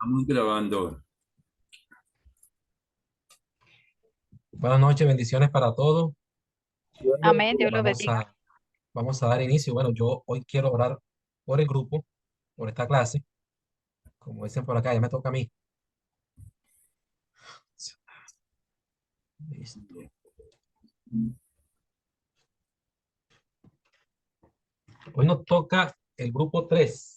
Estamos grabando. Buenas noches, bendiciones para todos. Amén, Dios lo Vamos bendiga. a, vamos a dar inicio. Bueno, yo hoy quiero orar por el grupo, por esta clase. Como dicen por acá, ya me toca a mí. Listo. Hoy nos toca el grupo 3.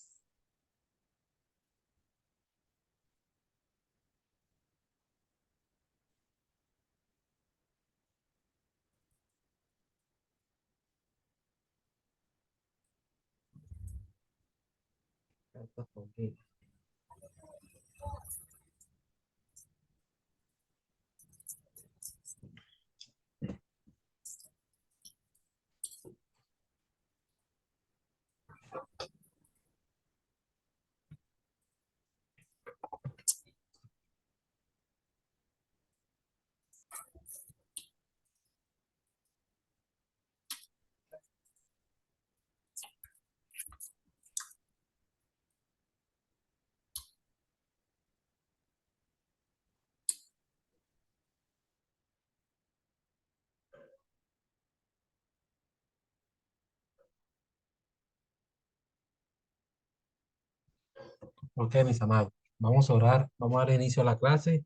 Ok, mis amados. Vamos a orar, vamos a dar inicio a la clase.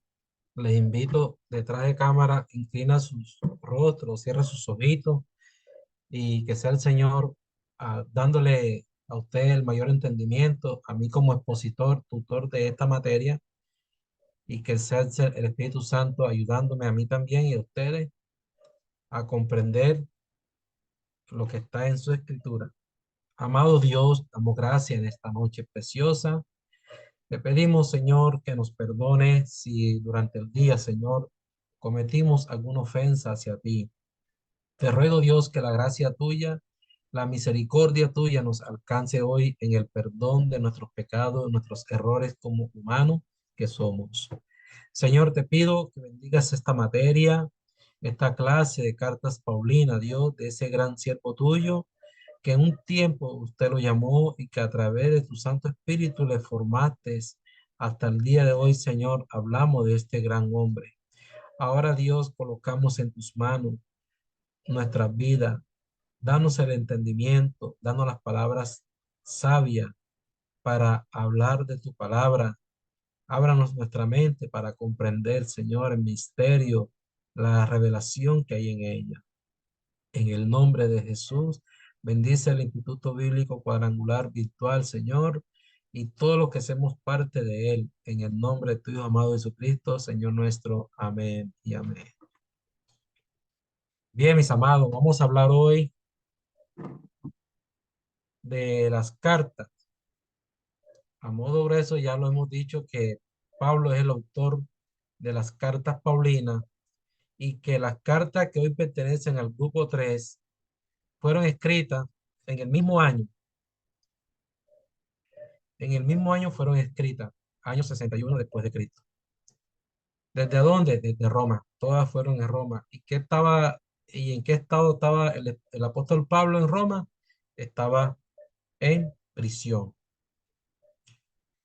Les invito detrás de cámara, inclina sus rostros, cierra sus ojitos y que sea el Señor dándole a usted el mayor entendimiento, a mí como expositor, tutor de esta materia, y que sea el Espíritu Santo ayudándome a mí también y a ustedes a comprender lo que está en su escritura. Amado Dios, damos gracias en esta noche preciosa. Te pedimos, Señor, que nos perdone si durante el día, Señor, cometimos alguna ofensa hacia ti. Te ruego, Dios, que la gracia tuya, la misericordia tuya nos alcance hoy en el perdón de nuestros pecados, nuestros errores como humanos que somos. Señor, te pido que bendigas esta materia, esta clase de cartas Paulina, Dios, de ese gran siervo tuyo, que en un tiempo usted lo llamó y que a través de tu Santo Espíritu le formaste hasta el día de hoy, Señor, hablamos de este gran hombre. Ahora, Dios, colocamos en tus manos nuestras vidas. Danos el entendimiento, danos las palabras sabias para hablar de tu palabra. Ábranos nuestra mente para comprender, Señor, el misterio, la revelación que hay en ella. En el nombre de Jesús, bendice el Instituto Bíblico Cuadrangular Virtual, Señor, y todo lo que hacemos parte de él. En el nombre de tu Hijo amado Jesucristo, Señor nuestro. Amén y amén. Bien, mis amados, vamos a hablar hoy de las cartas. A modo grueso, ya lo hemos dicho que Pablo es el autor de las cartas Paulinas y que las cartas que hoy pertenecen al grupo 3 fueron escritas en el mismo año. En el mismo año fueron escritas, año 61 después de Cristo. ¿Desde dónde? Desde Roma. Todas fueron en Roma. ¿Y en qué estado estaba el apóstol Pablo en Roma? Estaba en prisión.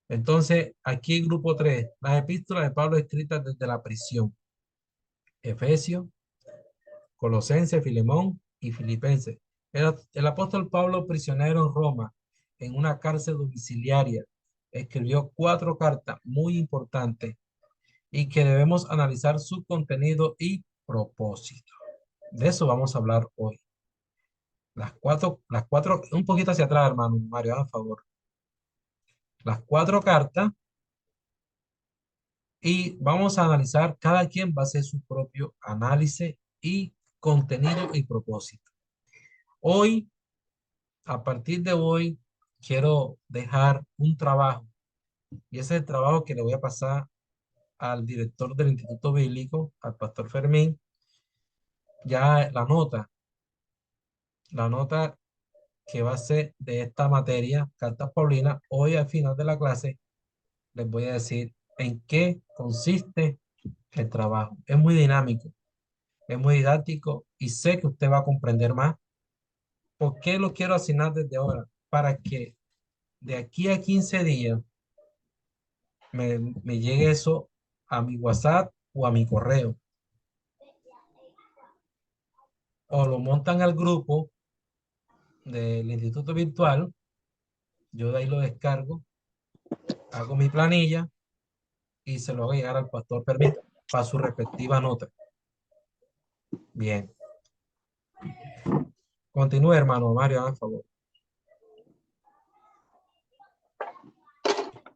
Entonces, aquí grupo 3, las epístolas de Pablo escritas desde la prisión. Efesios, Colosenses, Filemón y Filipenses. El apóstol Pablo, prisionero en Roma, en una cárcel domiciliaria, escribió 4 cartas muy importantes y que debemos analizar su contenido y propósito. De eso vamos a hablar hoy. Un poquito hacia atrás, hermano Mario, a favor. Las 4 cartas y vamos a analizar, cada quien va a hacer su propio análisis y contenido y propósito. Hoy, a partir de hoy, quiero dejar un trabajo y ese es el trabajo que le voy a pasar al director del Instituto Bíblico, al pastor Fermín, ya la nota que va a ser de esta materia, Cartas Paulinas. Hoy al final de la clase les voy a decir en qué consiste el trabajo. Es muy dinámico, es muy didáctico y sé que usted va a comprender más. ¿Por qué lo quiero asignar desde ahora? Para que de aquí a 15 días me llegue eso a mi WhatsApp o a mi correo. O lo montan al grupo del Instituto Virtual, yo de ahí lo descargo, hago mi planilla y se lo hago llegar al pastor Permita para su respectiva nota. Bien. Continúe, hermano Mario, por favor.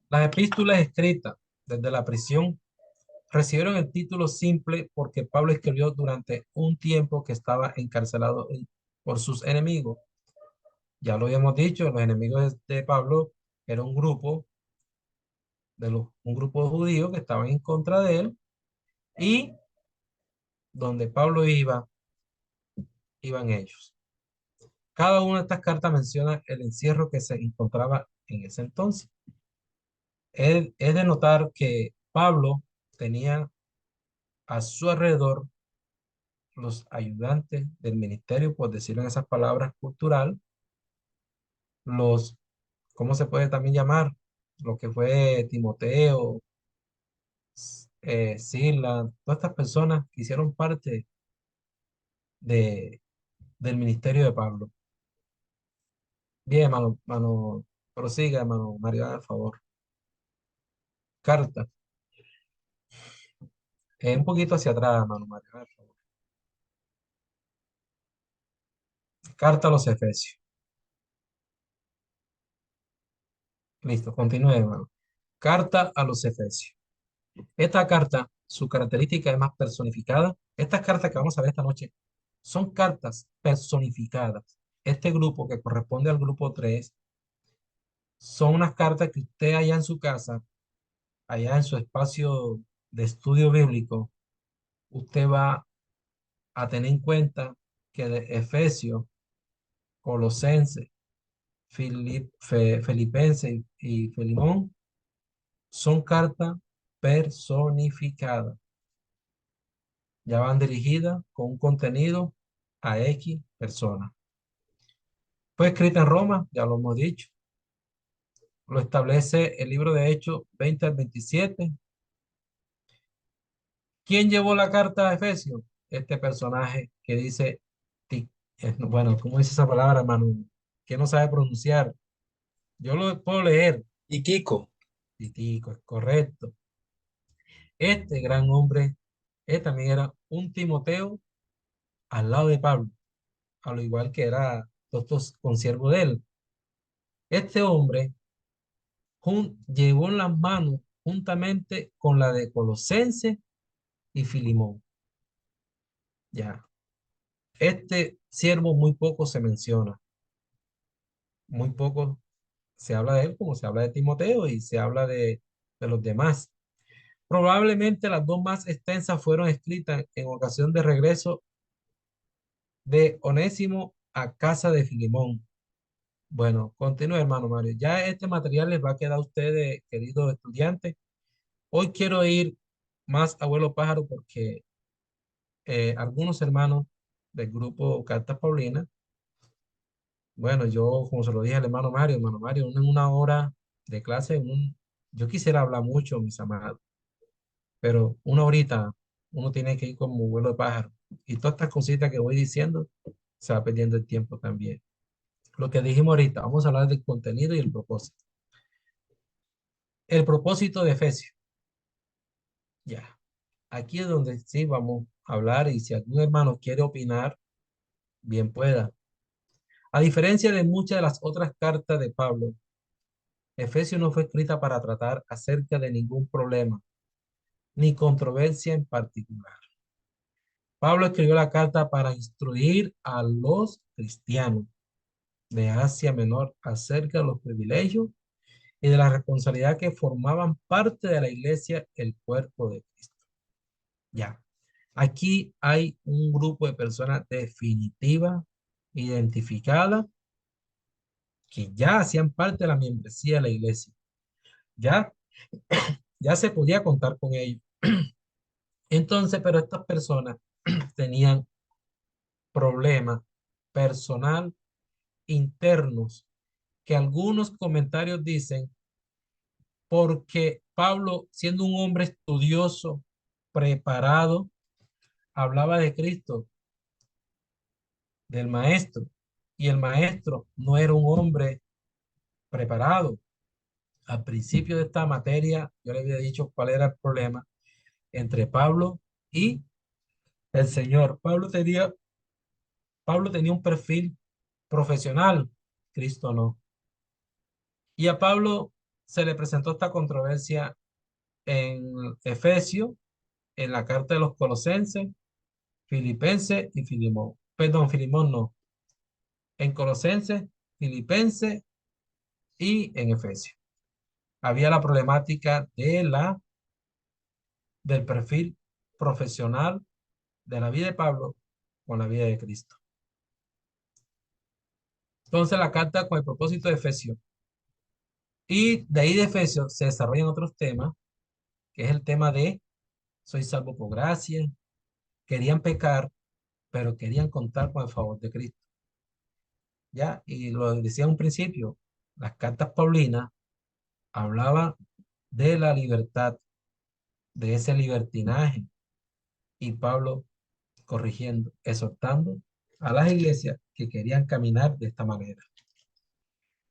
Las epístolas escritas desde la prisión recibieron el título simple porque Pablo escribió durante un tiempo que estaba encarcelado por sus enemigos. Ya lo habíamos dicho, los enemigos de Pablo era un grupo un grupo de judíos que estaban en contra de él y donde Pablo iba, iban ellos. Cada una de estas cartas menciona el encierro que se encontraba en ese entonces. Es de notar que Pablo tenía a su alrededor los ayudantes del ministerio, por decirlo en esas palabras, cultural, los, ¿cómo se puede también llamar? Lo que fue Timoteo, Sila, todas estas personas que hicieron parte de, del ministerio de Pablo. Bien, prosiga, hermano Mario, por favor. Carta. Un poquito hacia atrás, hermano Mario, por favor. Carta a los Efesios. Listo, continúe, hermano. Carta a los Efesios. Esta carta, su característica es más personificada. Estas cartas que vamos a ver esta noche son cartas personificadas. Este grupo que corresponde al grupo 3 son unas cartas que usted allá en su casa, allá en su espacio de estudio bíblico, usted va a tener en cuenta que de Efesios, Colosenses, Filipenses y Filemón son cartas personificadas. Ya van dirigidas con un contenido a X personas. Fue escrita en Roma, ya lo hemos dicho. Lo establece el libro de Hechos 20 al 27. ¿Quién llevó la carta a Efesios? Este personaje que dice, bueno, ¿cómo dice esa palabra, hermano? Que no sabe pronunciar. Yo lo puedo leer. Y Kiko. Titico, es correcto. Este gran hombre, él también era un Timoteo al lado de Pablo, a lo igual que era estos consiervo de él. Este hombre llevó en las manos juntamente con la de Colosense y Filimón. Ya, este siervo muy poco se menciona, muy poco se habla de él como se habla de Timoteo y se habla de los demás. Probablemente las dos más extensas fueron escritas en ocasión de regreso de Onésimo a casa de Filimón. Bueno, continúe, hermano Mario. Ya este material les va a quedar a ustedes, queridos estudiantes. Hoy quiero ir más abuelo pájaro porque algunos hermanos del grupo Cartas Paulina, bueno, yo como se lo dije al hermano Mario, en una hora de clase, yo quisiera hablar mucho, mis amados, pero una horita uno tiene que ir como abuelo de pájaro. Y todas estas cositas que voy diciendo, se va perdiendo el tiempo también. Lo que dijimos ahorita, vamos a hablar del contenido y el propósito. El propósito de Efesios. Ya. Aquí es donde sí vamos a hablar y si algún hermano quiere opinar, bien pueda. A diferencia de muchas de las otras cartas de Pablo, Efesios no fue escrita para tratar acerca de ningún problema ni controversia en particular. Pablo escribió la carta para instruir a los cristianos de Asia Menor acerca de los privilegios y de la responsabilidad que formaban parte de la iglesia, el cuerpo de Cristo. Ya, aquí hay un grupo de personas definitiva, identificada, que ya hacían parte de la membresía de la iglesia. Ya, ya se podía contar con ellos. Entonces, pero estas personas tenían problemas personal internos que algunos comentarios dicen porque Pablo, siendo un hombre estudioso, preparado, hablaba de Cristo, del maestro, y el maestro no era un hombre preparado. Al principio de esta materia, yo le había dicho cuál era el problema entre Pablo y el Señor. Pablo tenía un perfil profesional, Cristo no. Y a Pablo se le presentó esta controversia en Efesios, en la carta de los Colosenses, Filipenses y Filimón. Perdón, Filimón no. En Colosenses, Filipenses y en Efesios. Había la problemática del perfil profesional de la vida de Pablo con la vida de Cristo. Entonces la carta con el propósito de Efesios. Y de ahí de Efesios se desarrollan otros temas, que es el tema de soy salvo por gracia. Querían pecar, pero querían contar con el favor de Cristo. ¿Ya? Y lo decía en un principio, las cartas paulinas hablaban de la libertad, de ese libertinaje, y Pablo corrigiendo, exhortando a las iglesias que querían caminar de esta manera.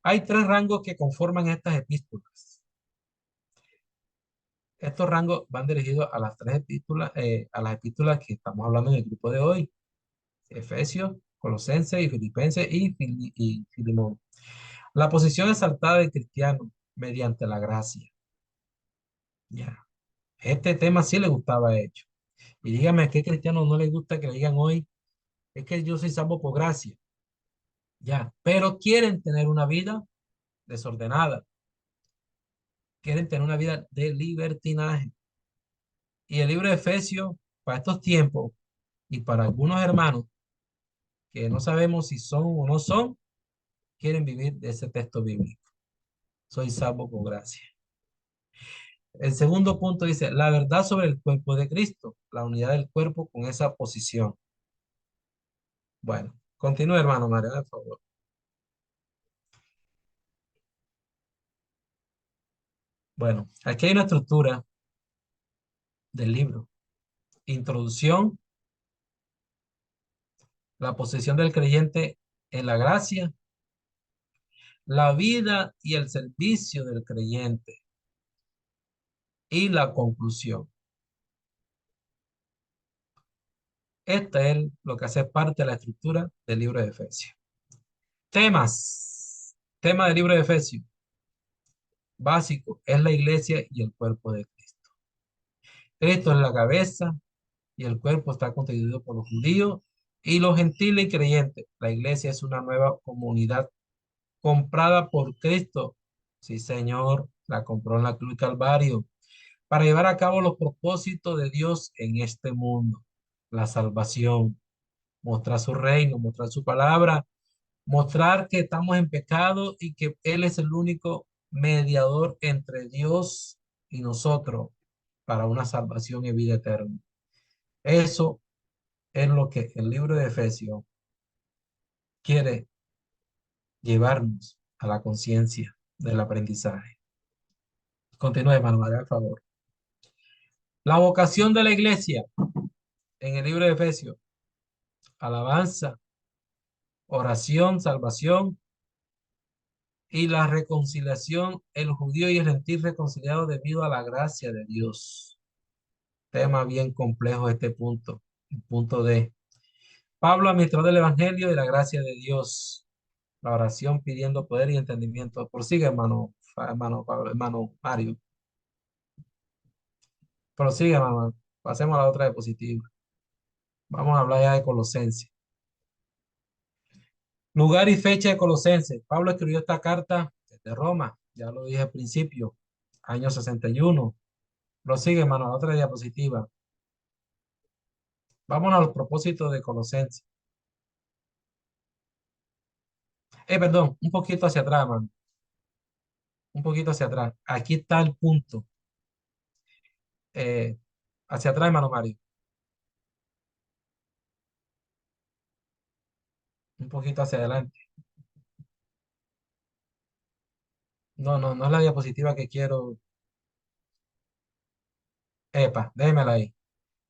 Hay tres rangos que conforman estas epístolas. Estos rangos van dirigidos a las tres epístolas, a las epístolas que estamos hablando en el grupo de hoy: Efesios, Colosenses y Filipenses y Filimón. La posición exaltada del cristiano mediante la gracia. Ya. Este tema sí le gustaba a ellos. Y dígame, ¿a qué cristiano no le gusta que le digan hoy? Es que yo soy salvo por gracia. Ya. Pero quieren tener una vida desordenada. Quieren tener una vida de libertinaje. Y el libro de Efesios, para estos tiempos y para algunos hermanos que no sabemos si son o no son, quieren vivir de ese texto bíblico. Soy salvo por gracia. El segundo punto dice, la verdad sobre el cuerpo de Cristo, la unidad del cuerpo con esa posición. Bueno, continúe, hermano Mario, por favor. Bueno, aquí hay una estructura del libro. Introducción, la posición del creyente en la gracia, la vida y el servicio del creyente y la conclusión. Esta es lo que hace parte de la estructura del libro de Efesios. Temas. Tema del libro de Efesios. Básico, es la iglesia y el cuerpo de Cristo. Cristo es la cabeza y el cuerpo está constituido por los judíos y los gentiles y creyentes. La iglesia es una nueva comunidad comprada por Cristo. Sí, Señor, la compró en la cruz Calvario para llevar a cabo los propósitos de Dios en este mundo. La salvación, mostrar su reino, mostrar su palabra, mostrar que estamos en pecado y que Él es el único mediador entre Dios y nosotros para una salvación y vida eterna. Eso es lo que el libro de Efesios quiere llevarnos a la conciencia del aprendizaje. Continúe, hermano María, por favor. La vocación de la iglesia en el libro de Efesios: alabanza, oración, salvación y la reconciliación, el judío y el gentil reconciliado debido a la gracia de Dios. Tema bien complejo este punto, el punto D. Pablo, administrador del Evangelio y la gracia de Dios. La oración pidiendo poder y entendimiento. Prosigue, hermano, hermano Pablo, hermano Mario. Prosigue, hermano. Pasemos a la otra diapositiva. Vamos a hablar ya de Colosenses. Lugar y fecha de Colosenses. Pablo escribió esta carta desde Roma, ya lo dije al principio, año 61. Prosigue, hermano, a la otra diapositiva. Vamos a los propósitos de Colosenses. Perdón, un poquito hacia atrás, hermano. Un poquito hacia atrás. Aquí está el punto. Eh, Hacia atrás, hermano Mario. Un poquito hacia adelante. No, no, no es la diapositiva que quiero. Epa, déjemela ahí.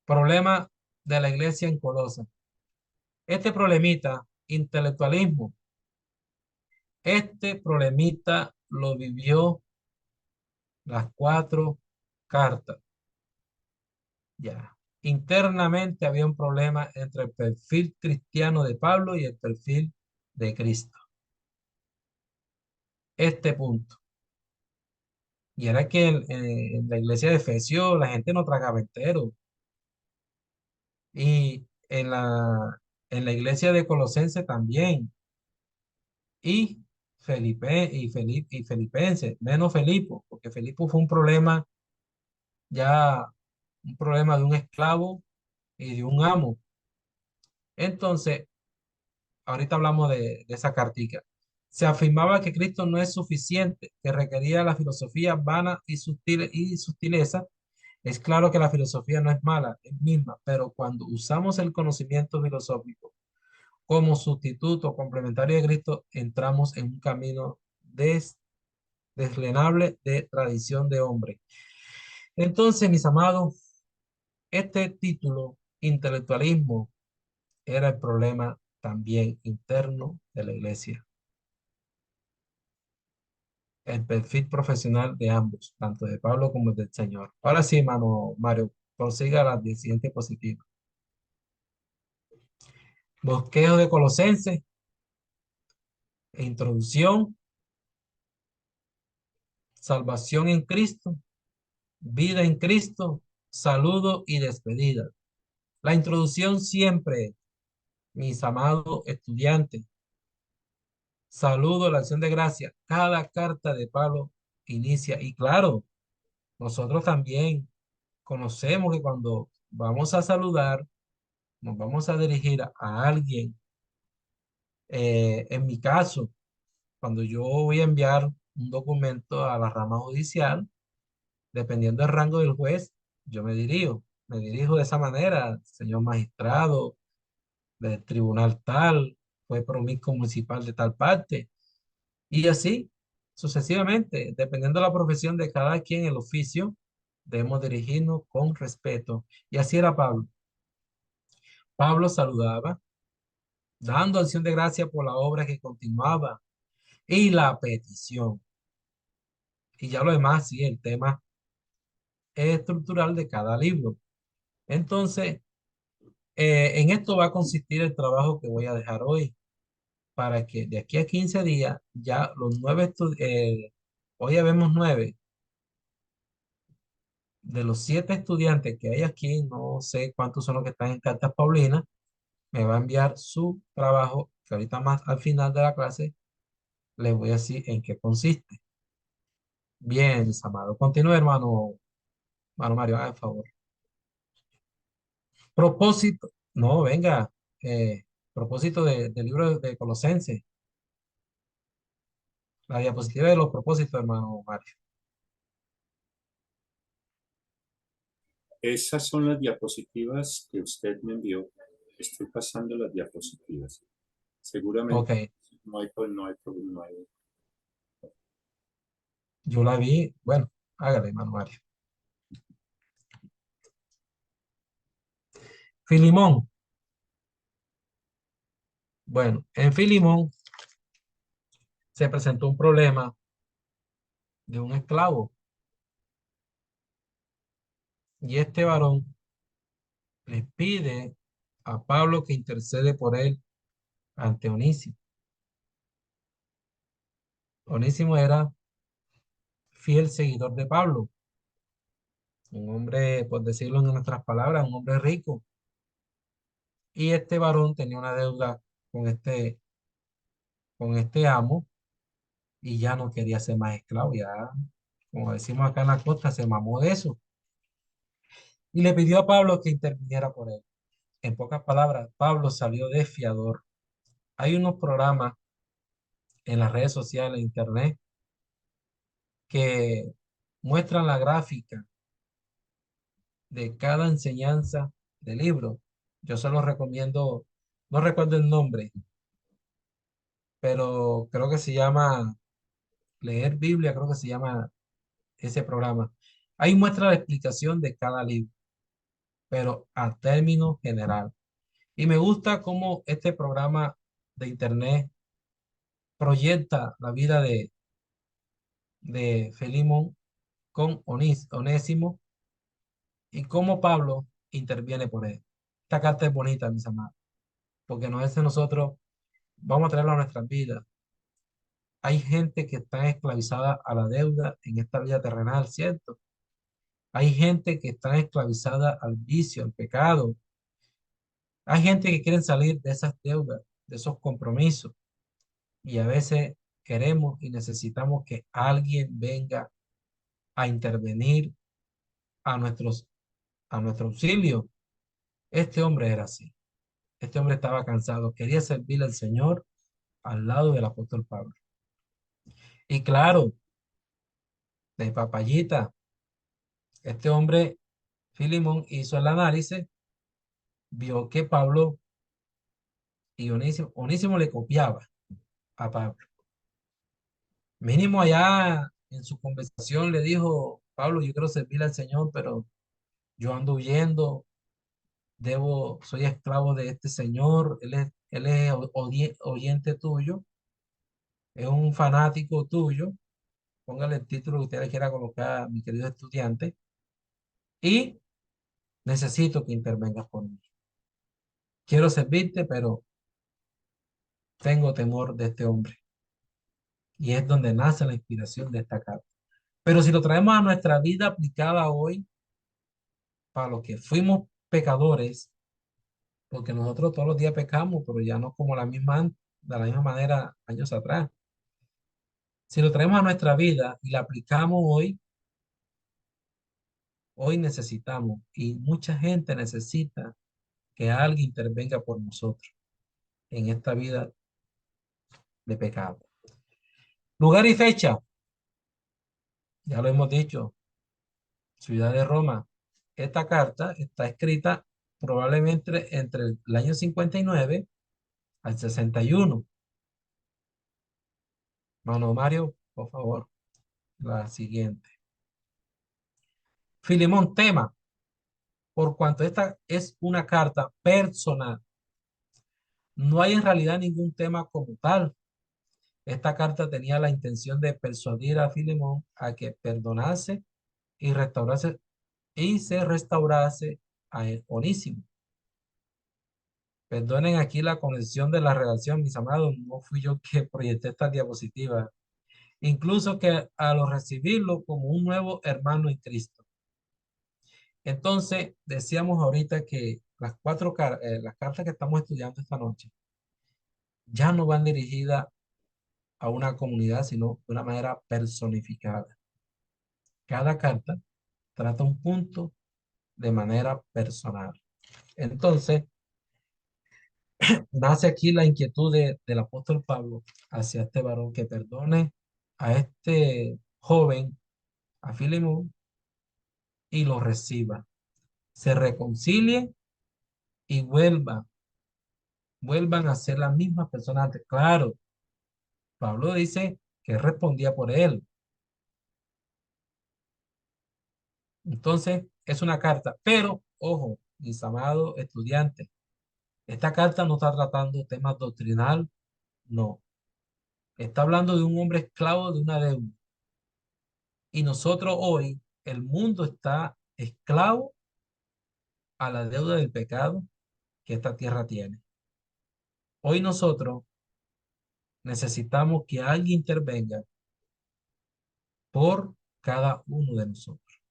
Problema de la iglesia en Colosa. Este problemita, intelectualismo, este problemita lo vivió las cuatro cartas. Ya. Internamente había un problema entre el perfil cristiano de Pablo y el perfil de Cristo. Este punto. Y era que en la iglesia de Efesios la gente no tragaba entero. Y en la iglesia de Colosense también. Y y Filipenses, menos Felipo, porque Felipo fue un problema ya, un problema de un esclavo y de un amo. Entonces, ahorita hablamos de esa cartica. Se afirmaba que Cristo no es suficiente, que requería la filosofía vana y sutileza. Es claro que la filosofía no es mala, es misma, pero cuando usamos el conocimiento filosófico como sustituto complementario de Cristo, entramos en un camino deslenable de tradición de hombre. Entonces, mis amados, este título, intelectualismo, era el problema también interno de la iglesia. El perfil profesional de ambos, tanto de Pablo como del Señor. Ahora sí, hermano Mario, prosiga la siguiente diapositiva. Bosquejo de Colosenses, introducción, salvación en Cristo, vida en Cristo, saludo y despedida. La introducción siempre, mis amados estudiantes, saludo, la acción de gracia. Cada carta de Pablo inicia, y claro, nosotros también conocemos que cuando vamos a saludar, nos vamos a dirigir a alguien. En mi caso, cuando yo voy a enviar un documento a la rama judicial, dependiendo del rango del juez, yo me dirijo de esa manera, señor magistrado del tribunal tal, fue promiscuo municipal de tal parte, y así sucesivamente, dependiendo de la profesión de cada quien, el oficio, debemos dirigirnos con respeto. Y así era Pablo. Pablo saludaba, dando acción de gracia por la obra que continuaba y la petición. Y ya lo demás, sí, el tema estructural de cada libro. Entonces, en esto va a consistir el trabajo que voy a dejar hoy, para que de aquí a 15 días ya los hoy ya vemos 9, de los 7 estudiantes que hay aquí, no sé cuántos son los que están en Cartas Paulinas, me va a enviar su trabajo, que ahorita más al final de la clase les voy a decir en qué consiste. Bien, mis amados. Continúe, hermano Mario, haga el favor. Propósito, no, venga, propósito del libro de Colosenses, la diapositiva de los propósitos, hermano Mario. Esas son las diapositivas que usted me envió. Estoy pasando las diapositivas. Ok, Seguramente no hay problema. yo la vi, bueno, hágale, hermano Mario. Filimón, bueno, en Filimón se presentó un problema de un esclavo y este varón le pide a Pablo que intercede por él ante Onésimo. Onésimo era fiel seguidor de Pablo, un hombre, por decirlo en nuestras palabras, un hombre rico. Y este varón tenía una deuda con con este amo y ya no quería ser más esclavo, ya, como decimos acá en la costa, se mamó de eso. Y le pidió a Pablo que interviniera por él. En pocas palabras, Pablo salió de fiador. Hay unos programas en las redes sociales, internet, que muestran la gráfica de cada enseñanza del libro. Yo se los recomiendo, no recuerdo el nombre, pero creo que se llama Leer Biblia, creo que se llama ese programa. Ahí muestra la explicación de cada libro, pero a término general. Y me gusta cómo este programa de internet proyecta la vida de Filemón con Onésimo y cómo Pablo interviene por él. Esta carta es bonita, mis amados, porque nos dice nosotros, vamos a traerlo a nuestras vidas. Hay gente que está esclavizada a la deuda en esta vida terrenal, ¿cierto? Hay gente que está esclavizada al vicio, al pecado. Hay gente que quiere salir de esas deudas, de esos compromisos. Y a veces queremos y necesitamos que alguien venga a intervenir a a nuestro auxilio. Este hombre era así. Este hombre estaba cansado, quería servir al Señor al lado del apóstol Pablo. Y claro, de papayita, este hombre, Filemón, hizo el análisis, vio que Pablo y Onésimo le copiaba a Pablo. Mínimo allá en su conversación le dijo, Pablo, yo quiero servir al Señor, pero yo ando huyendo, soy esclavo de este Señor, él es oyente tuyo, es un fanático tuyo, póngale el título que usted le quiera colocar, mi querido estudiante, y necesito que intervengas por mí. Quiero servirte, pero tengo temor de este hombre. Y es donde nace la inspiración de esta carta. Pero si lo traemos a nuestra vida aplicada hoy, para los que fuimos pecadores, porque nosotros todos los días pecamos, pero ya no como de la misma manera años atrás. Si lo traemos a nuestra vida y la aplicamos hoy necesitamos, y mucha gente necesita que alguien intervenga por nosotros en esta vida de pecado. Lugar y fecha, ya lo hemos dicho, ciudad de Roma. Esta carta está escrita probablemente entre el año 59 al 61. Mano Mario, por favor, la siguiente. Filemón, tema, por cuanto esta es una carta personal, no hay en realidad ningún tema como tal. Esta carta tenía la intención de persuadir a Filemón a que perdonase y restaurase y se restaurase a Onésimo. Perdonen aquí la conexión de la redacción, mis amados, no fui yo que proyecté esta diapositiva. Incluso que a lo recibirlo como un nuevo hermano en Cristo. Entonces, decíamos ahorita que las cartas que estamos estudiando esta noche ya no van dirigidas a una comunidad, sino de una manera personificada. Cada carta trata un punto de manera personal. Entonces, nace aquí la inquietud del apóstol Pablo hacia este varón que perdone a este joven, a Filemón, y lo reciba. Se reconcilie y vuelvan a ser las mismas personas antes. Claro, Pablo dice que respondía por él. Entonces, es una carta, pero ojo, mis amados estudiantes, esta carta no está tratando temas doctrinal, no. Está hablando de un hombre esclavo de una deuda. Y nosotros hoy, el mundo está esclavo a la deuda del pecado que esta tierra tiene. Hoy nosotros necesitamos que alguien intervenga por cada uno de nosotros.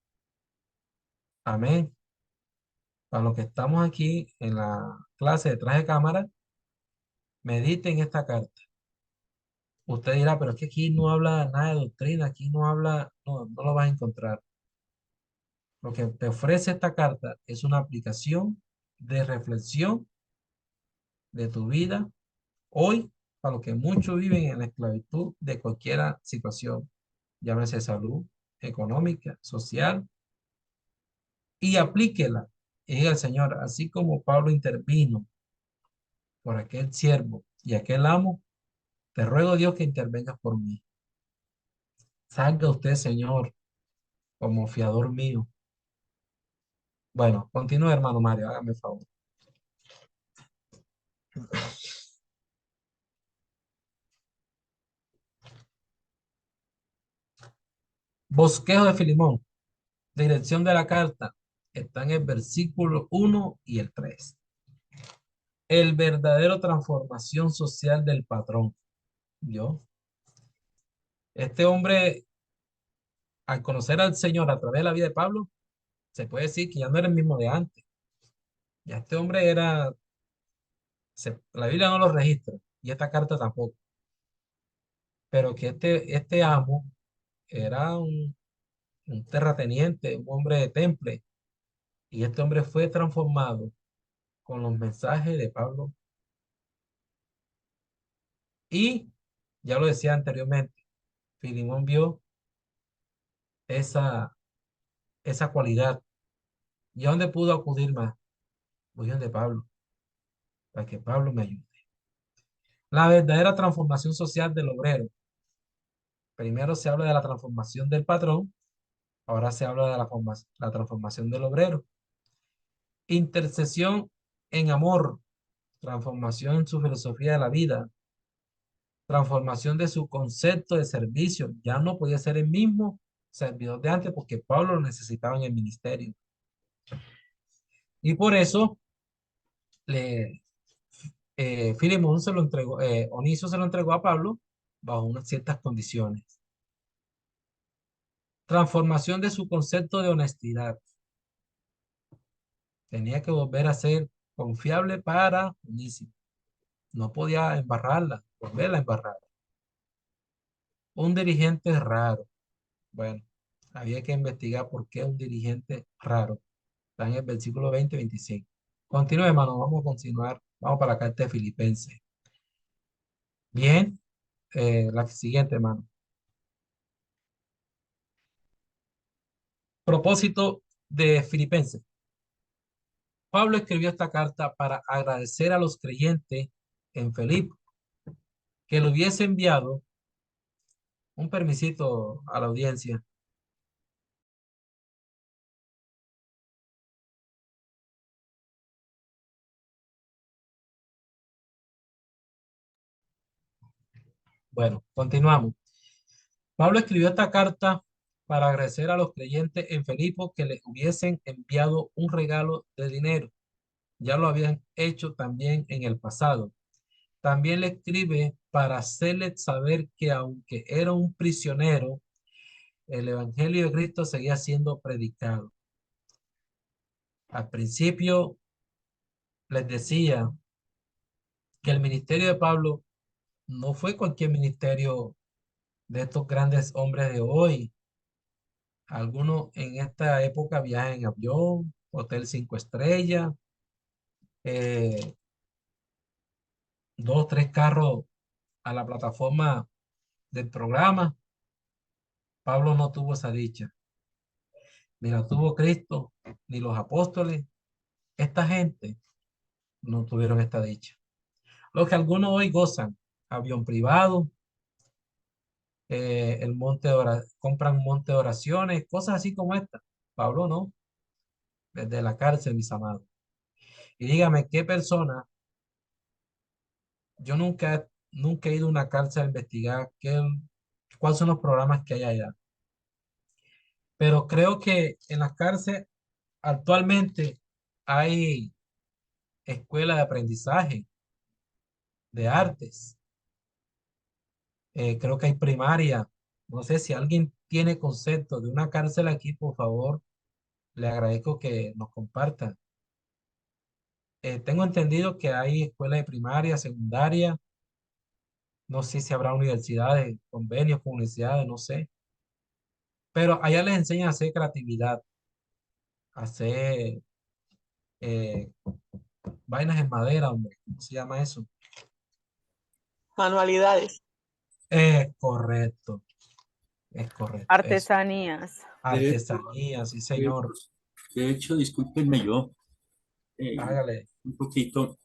Amén. Para los que estamos aquí en la clase detrás de cámara, mediten esta carta. Usted dirá, pero es que aquí no habla nada de doctrina, aquí no habla, no lo vas a encontrar. Lo que te ofrece esta carta es una aplicación de reflexión de tu vida hoy, para los que muchos viven en la esclavitud de cualquier situación, llámese salud, económica, social, y aplíquela. Y diga al Señor, así como Pablo intervino por aquel siervo y aquel amo, te ruego Dios que intervengas por mí. Salga usted, Señor, como fiador mío. Bueno, continúe, hermano Mario, hágame el favor. Bosquejo de Filimón. Dirección de la carta está en el versículo 1 y el 3. El verdadero transformación social del patrón. Yo, este hombre, al conocer al Señor a través de la vida de Pablo, se puede decir que ya no era el mismo de antes. Ya este hombre era, la Biblia no lo registra y esta carta tampoco, pero que este amo era un terrateniente, un hombre de temple, y este hombre fue transformado con los mensajes de Pablo. Y ya lo decía anteriormente, Filimón vio esa, esa cualidad. ¿Y a dónde pudo acudir más? Voy donde Pablo, para que Pablo me ayude. La verdadera transformación social del obrero. Primero se habla de la transformación del patrón, ahora se habla de la transformación del obrero. Intercesión en amor, transformación en su filosofía de la vida, transformación de su concepto de servicio. Ya no podía ser el mismo servidor de antes porque Pablo lo necesitaba en el ministerio. Y por eso Filemón se lo entregó, Oniso se lo entregó a Pablo bajo unas ciertas condiciones. Transformación de su concepto de honestidad. Tenía que volver a ser confiable para Onísimo. No podía embarrarla, volverla a embarrar. Un dirigente raro. Bueno, había que investigar por qué un dirigente raro. Está en el versículo 20-25. Continúe, hermano, vamos a continuar. Vamos para la carta de Filipenses. Bien, la siguiente, hermano. Propósito de Filipenses. Pablo escribió esta carta para agradecer a los creyentes en Filipo que le hubiese enviado un permisito a la audiencia. Bueno, continuamos. Pablo escribió esta carta para agradecer a los creyentes en Filipo que le hubiesen enviado un regalo de dinero. Ya lo habían hecho también en el pasado. También le escribe para hacerle saber que aunque era un prisionero, el evangelio de Cristo seguía siendo predicado. Al principio les decía que el ministerio de Pablo no fue cualquier ministerio de estos grandes hombres de hoy. Algunos en esta época viajan en avión, hotel 5 estrellas, eh, 2, 3 carros a la plataforma del programa. Pablo no tuvo esa dicha. Ni la tuvo Cristo, ni los apóstoles. Esta gente no tuvieron esta dicha. Lo que algunos hoy gozan, avión privado, el compran un monte de oraciones, cosas así como esta. Pablo no, desde la cárcel, mis amados. Y dígame, ¿qué persona? Yo nunca he ido a una cárcel a investigar cuáles son los programas que hay allá. Pero creo que en las cárceles actualmente hay escuelas de aprendizaje, de artes. Creo que hay primaria. No sé si alguien tiene concepto de una cárcel aquí, por favor, le agradezco que nos comparta. Tengo entendido que hay escuelas de primaria, secundaria. No sé si habrá universidades, convenios con universidades, no sé. Pero allá les enseñan a hacer creatividad, a hacer eh, vainas en madera, hombre. ¿Cómo se llama eso? Manualidades. Es correcto, es correcto. Eso. Artesanías. Artesanía, sí, señor. De hecho, discúlpenme yo, Hágale. un poquito.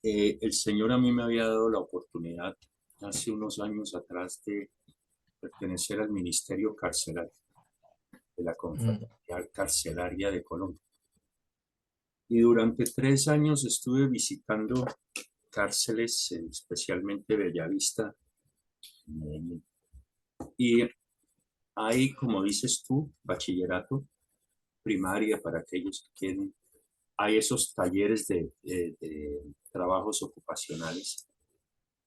El Señor a mí me había dado la oportunidad hace unos años atrás de pertenecer al ministerio carcelario. de la Confraternidad Carcelaria de Colombia. Y durante 3 años estuve visitando cárceles, especialmente Bellavista, en Medellín. Y hay, como dices tú, bachillerato, primaria para aquellos que quieren. Hay esos talleres de trabajos ocupacionales,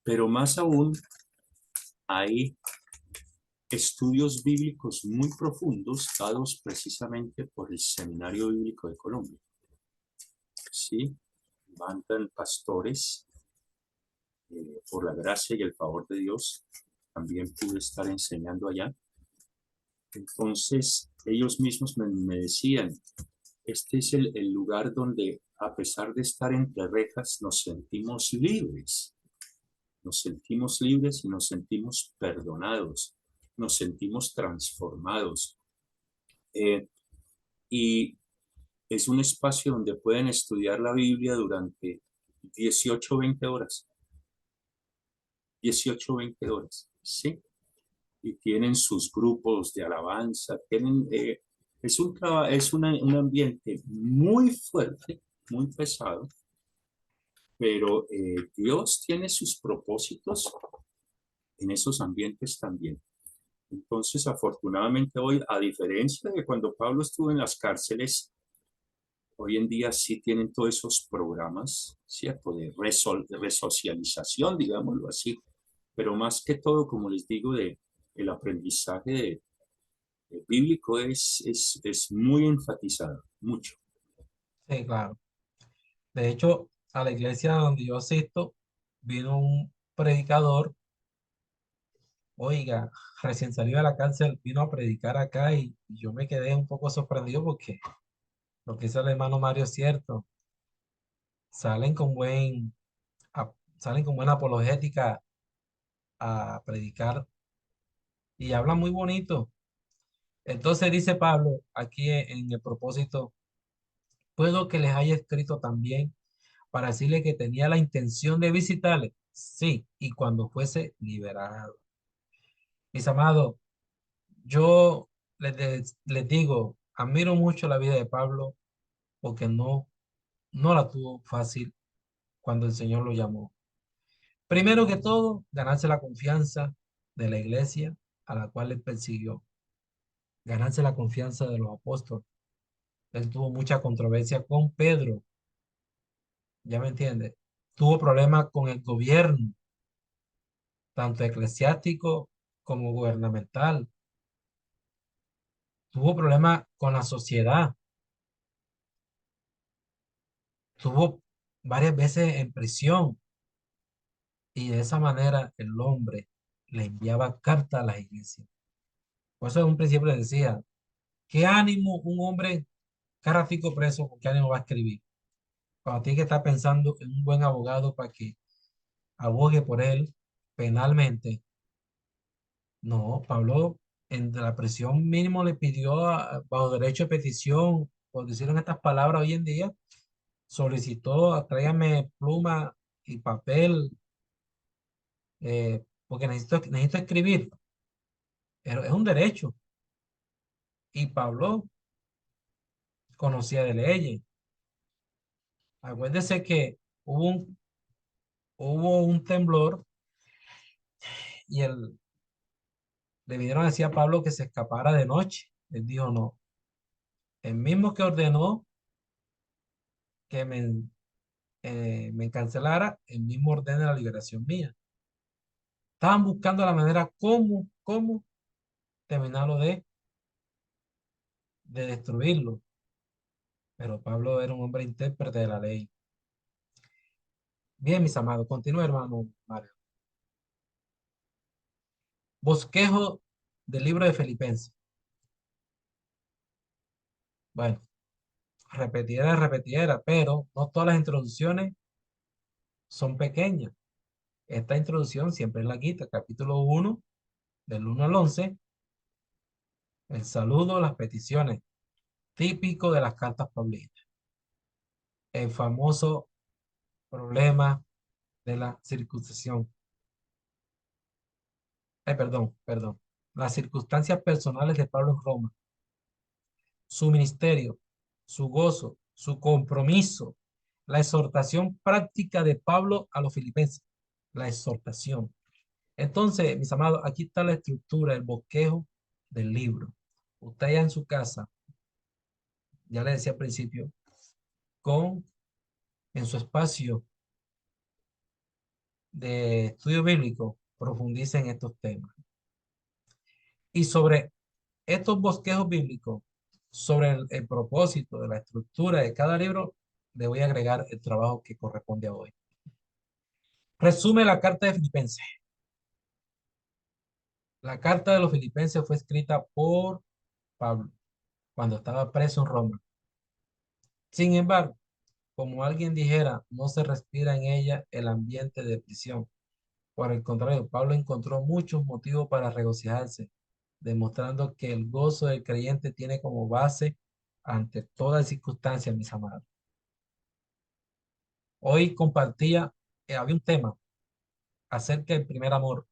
pero más aún hay estudios bíblicos muy profundos dados precisamente por el Seminario Bíblico de Colombia. Sí, mandan pastores, por la gracia y el favor de Dios, también pude estar enseñando allá. Entonces, ellos mismos me decían, este es el lugar donde, a pesar de estar entre rejas, nos sentimos libres. Nos sentimos libres y nos sentimos perdonados. Nos sentimos transformados. Y es un espacio donde pueden estudiar la Biblia durante 18 o 20 horas. 18 o 20 horas, ¿sí? Y tienen sus grupos de alabanza, tienen, un ambiente muy fuerte, muy pesado, pero Dios tiene sus propósitos en esos ambientes también. Entonces, afortunadamente hoy, a diferencia de cuando Pablo estuvo en las cárceles, hoy en día sí tienen todos esos programas, ¿cierto? De resocialización, digámoslo así, pero más que todo, como les digo, el aprendizaje bíblico es muy enfatizado, mucho. Sí, claro. De hecho, a la iglesia donde yo asisto, vino un predicador, oiga, recién salido de la cárcel, vino a predicar acá y yo me quedé un poco sorprendido porque lo que dice el hermano Mario es cierto. Salen con salen con buena apologética a predicar y hablan muy bonito. Entonces dice Pablo aquí en el propósito, puedo que les haya escrito también para decirle que tenía la intención de visitarle, sí, y cuando fuese liberado. Mis amados, yo les digo, admiro mucho la vida de Pablo porque no la tuvo fácil cuando el Señor lo llamó. Primero que todo, ganarse la confianza de la iglesia a la cual él persiguió, ganarse la confianza de los apóstoles. Él tuvo mucha controversia con Pedro, ¿ya me entiende? Tuvo problemas con el gobierno, tanto eclesiástico como gubernamental. Tuvo problemas con la sociedad. Tuvo varias veces en prisión y de esa manera el hombre le enviaba cartas a las iglesias. Por eso en un principio le decía, ¿qué ánimo un hombre cada ratico preso, con qué ánimo va a escribir? Cuando tiene que estar pensando en un buen abogado para que abogue por él penalmente. No, Pablo en la prisión mínimo le pidió bajo derecho de petición, por decirlo en estas palabras hoy en día, solicitó, tráigame pluma y papel, porque necesito escribir. Pero es un derecho. Y Pablo conocía de leyes. Acuérdese que hubo un temblor y le vinieron a decir a Pablo que se escapara de noche. Él dijo no. El mismo que ordenó que me encarcelara, el mismo ordena la liberación mía. Estaban buscando la manera cómo terminarlo de destruirlo. Pero Pablo era un hombre intérprete de la ley. Bien, mis amados, continúe, hermano Mario. Bosquejo del libro de Filipenses. Bueno, repetiera, pero no todas las introducciones son pequeñas. Esta introducción siempre es la quita, capítulo 1, del 1 al 11, el saludo, las peticiones, típico de las cartas paulinas. El famoso problema de la circuncisión. Perdón. Las circunstancias personales de Pablo en Roma. su ministerio, su gozo, su compromiso, la exhortación práctica de Pablo a los filipenses, la exhortación. Entonces, mis amados, aquí está la estructura, el bosquejo del libro. Usted ya en su casa, ya le decía al principio, en su espacio de estudio bíblico, profundice en estos temas. Y sobre estos bosquejos bíblicos, sobre el propósito de la estructura de cada libro, le voy a agregar el trabajo que corresponde a hoy. Resume la carta de Filipenses. La carta de los Filipenses fue escrita por Pablo cuando estaba preso en Roma. Sin embargo, como alguien dijera, no se respira en ella el ambiente de prisión. Por el contrario, Pablo encontró muchos motivos para regocijarse, demostrando que el gozo del creyente tiene como base ante toda circunstancia, mis amados. Hoy compartía, había un tema acerca del primer amor.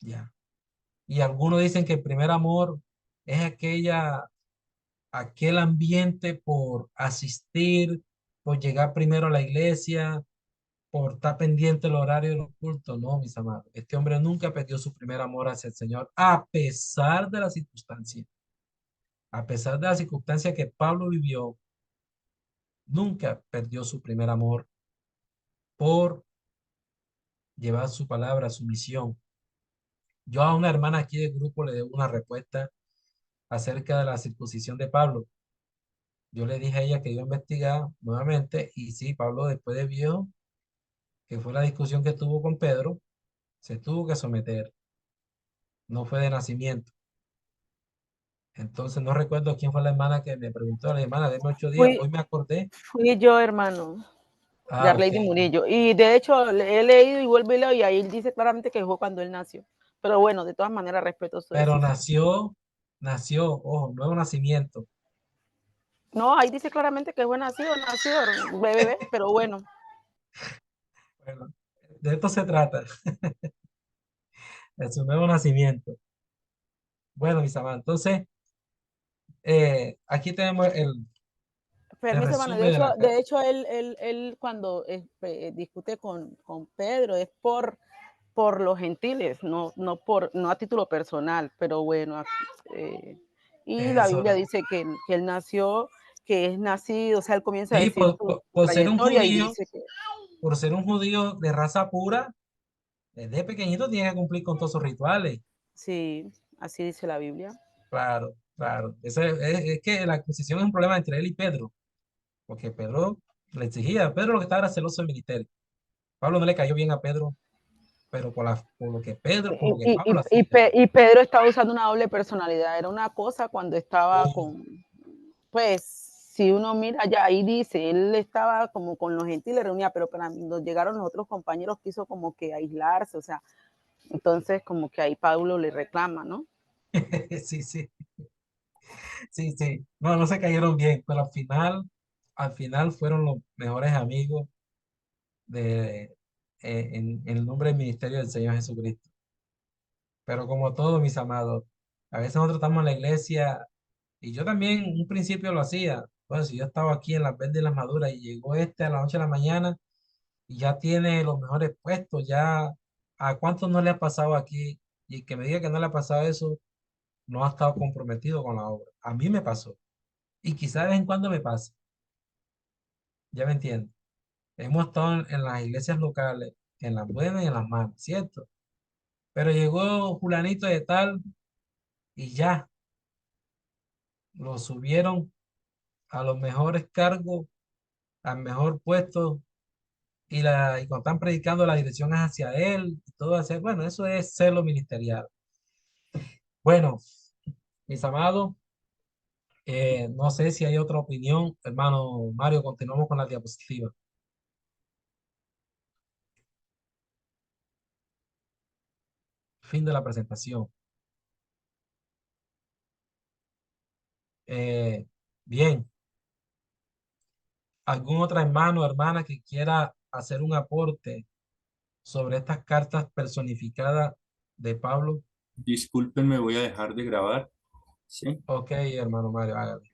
Ya. Y algunos dicen que el primer amor es aquel ambiente por asistir, por llegar primero a la iglesia, por estar pendiente del horario de los cultos. No, mis amados. Este hombre nunca perdió su primer amor hacia el Señor, a pesar de las circunstancias. A pesar de las circunstancias que Pablo vivió, nunca perdió su primer amor por llevar su palabra, su misión. Yo a una hermana aquí del grupo le debo una respuesta acerca de la circuncisión de Pablo. Yo le dije a ella que iba a investigar nuevamente y sí, Pablo después de viejo, que fue la discusión que tuvo con Pedro, se tuvo que someter. No fue de nacimiento. Entonces no recuerdo quién fue la hermana que me preguntó, la hermana, de 8 días, Fui, hoy me acordé. fui yo, hermano, Ah, ok. Yarlady Murillo. Y de hecho, he leído y vuelvo y leo, y ahí dice claramente que fue cuando él nació. Pero bueno, de todas maneras, respeto su Pero decisión. ojo, nuevo nacimiento. No, ahí dice claramente que fue nacido, bebé, pero bueno. Bueno, de esto se trata, de su nuevo nacimiento. Bueno, mis amados, entonces, aquí tenemos el Permiso, hermano. resumen de la carta. De hecho él cuando discute con Pedro es por los gentiles, no a título personal, pero bueno. Y la Eso. Biblia dice que él nació, que es nacido, o sea, él comienza a Sí, decir su por ser un trayectoria y judío, dice que por ser un judío de raza pura, desde pequeñito tiene que cumplir con todos sus rituales. sí, así dice la Biblia. Claro, claro. Es que la adquisición es un problema entre él y Pedro, porque Pedro le exigía, Pedro lo que estaba era celoso del ministerio. Pablo no le cayó bien a Pedro, pero por lo que por lo que Pablo hacía. Y Pedro estaba usando una doble personalidad. Era una cosa cuando estaba Oh, con, pues, si uno mira ya ahí dice, él estaba como con los gentiles reunía, pero cuando llegaron los otros compañeros quiso como que aislarse, o sea, entonces como que ahí Pablo le reclama, ¿no? sí, sí, sí, sí. No, no se cayeron bien, pero al final fueron los mejores amigos de, en el nombre del ministerio del Señor Jesucristo. Pero como todos mis amados, a veces nosotros estamos en la iglesia y yo también en un principio lo hacía. Bueno, si yo estaba aquí en las verdes y las maduras y llegó este a la noche a la mañana y ya tiene los mejores puestos, ya a cuántos no le ha pasado aquí y que me diga que no le ha pasado eso, no ha estado comprometido con la obra. A mí me pasó y quizá de vez en cuando me pasa, ya me entiendo. Hemos estado en las iglesias locales, en las buenas y en las malas, ¿cierto? Pero llegó fulanito de tal y ya lo subieron a los mejores cargos, al mejor puesto, y cuando están predicando la dirección es hacia él, y todo hacia, bueno, eso es celo ministerial. Bueno, mis amados, no sé si hay otra opinión, hermano Mario, continuamos con la diapositiva. Fin de la presentación. Bien, ¿algún otro hermano o hermana que quiera hacer un aporte sobre estas cartas personificadas de Pablo? Disculpen, me voy a dejar de grabar. ¿sí? Ok, hermano Mario, hágale.